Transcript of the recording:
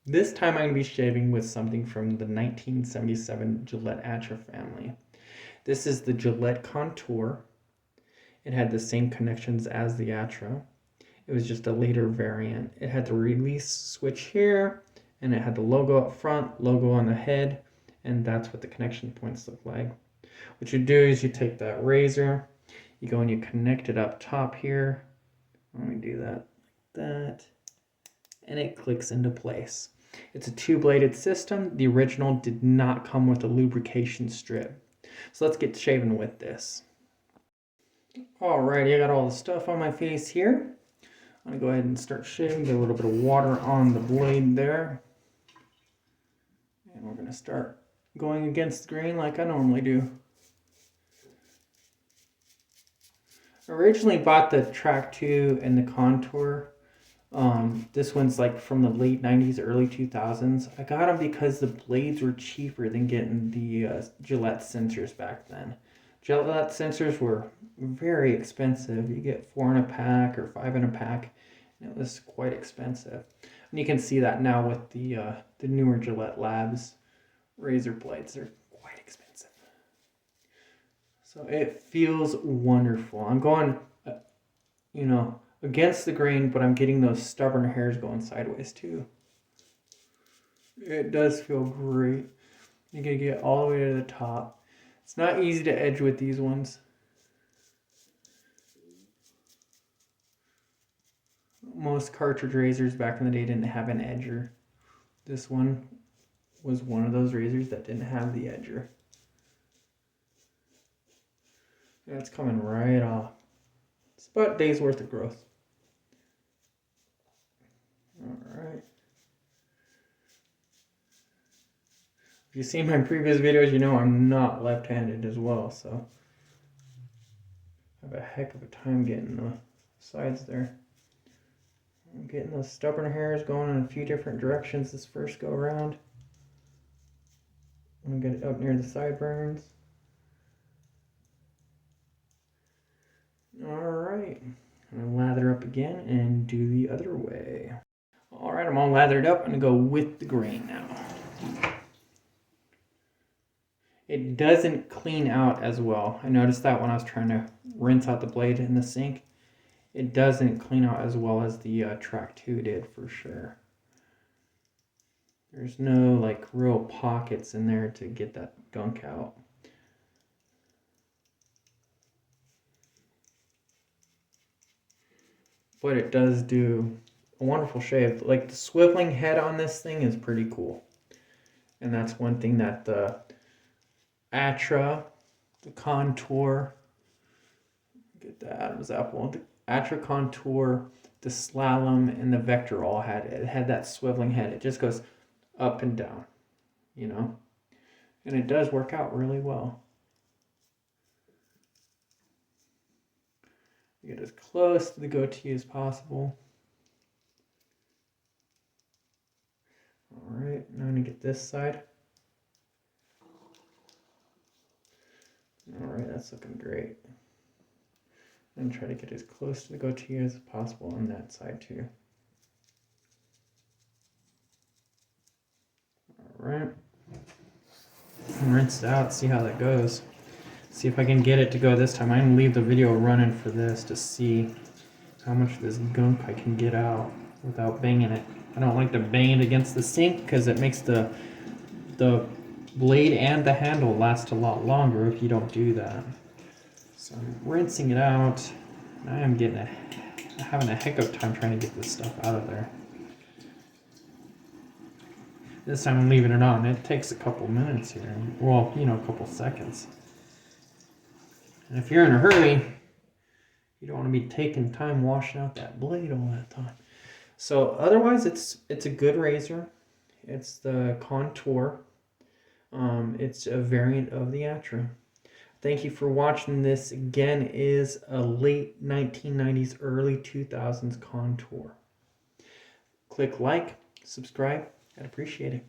This time I'm going to be shaving with something from the 1977 Gillette Atra family. This is the Gillette Contour. It had the same connections as the Atra. It was just a later variant. It had the release switch here, and it had the logo up front, logo on the head, and that's what the connection points look like. What you do is you take that razor, you go and you connect it up top here. Let me do that like that, and it clicks into place. It's a two-bladed system. The original did not come with a lubrication strip. So let's get shaving with this. Alrighty, I got all the stuff on my face here. I'm going to go ahead and start shaving. Get a little bit of water on the blade there. And we're going to start going against the grain like I normally do. I originally bought the Track 2 and the Contour. This one's like from the late 90s, early 2000s. I got them because the blades were cheaper than getting the Gillette sensors back then. Gillette sensors were very expensive. You get 4 in a pack or 5 in a pack. And it was quite expensive. And you can see that now with the newer Gillette Labs razor blades. They're quite expensive. So it feels wonderful. I'm going, against the grain, but I'm getting those stubborn hairs going sideways too. It does feel great. You're going to get all the way to the top. It's not easy to edge with these ones. Most cartridge razors back in the day didn't have an edger. This one was one of those razors that didn't have the edger. Yeah, it's coming right off. It's about a day's worth of growth. Alright. If you've seen my previous videos, you know I'm not left-handed as well, so I have a heck of a time getting the sides there. I'm getting those stubborn hairs going in a few different directions this first go around. I'm going to get it up near the sideburns. Alright, I'm going to lather up again and do the other way. Alright, I'm all lathered up. I'm going to go with the grain now. It doesn't clean out as well. I noticed that when I was trying to rinse out the blade in the sink. It doesn't clean out as well as the Track 2 did for sure. There's no like real pockets in there to get that gunk out. But it does do a wonderful shave. Like the swiveling head on this thing is pretty cool. And that's one thing that the Atra, the Contour, get the Adam's apple, the Atra Contour, the Slalom, and the Vector all had it. It had that swiveling head. It just goes up and down, And it does work out really well. Get as close to the goatee as possible. Alright, now I'm going to get this side. Alright, that's looking great. And try to get as close to the goatee as possible on that side too. Alright. Rinse it out, see how that goes. See if I can get it to go this time. I'm going to leave the video running for this to see how much of this gunk I can get out without banging it. I don't like to bang it against the sink because it makes the blade and the handle last a lot longer if you don't do that. So I'm rinsing it out. I am having a heck of a time trying to get this stuff out of there. This time I'm leaving it on. It takes a couple minutes here. Well, a couple seconds. And if you're in a hurry, you don't want to be taking time washing out that blade all that time. So otherwise, it's a good razor. It's the Contour. It's a variant of the Atra. Thank you for watching. This again is a late 1990s, early 2000s Contour. Click like, subscribe. I'd appreciate it.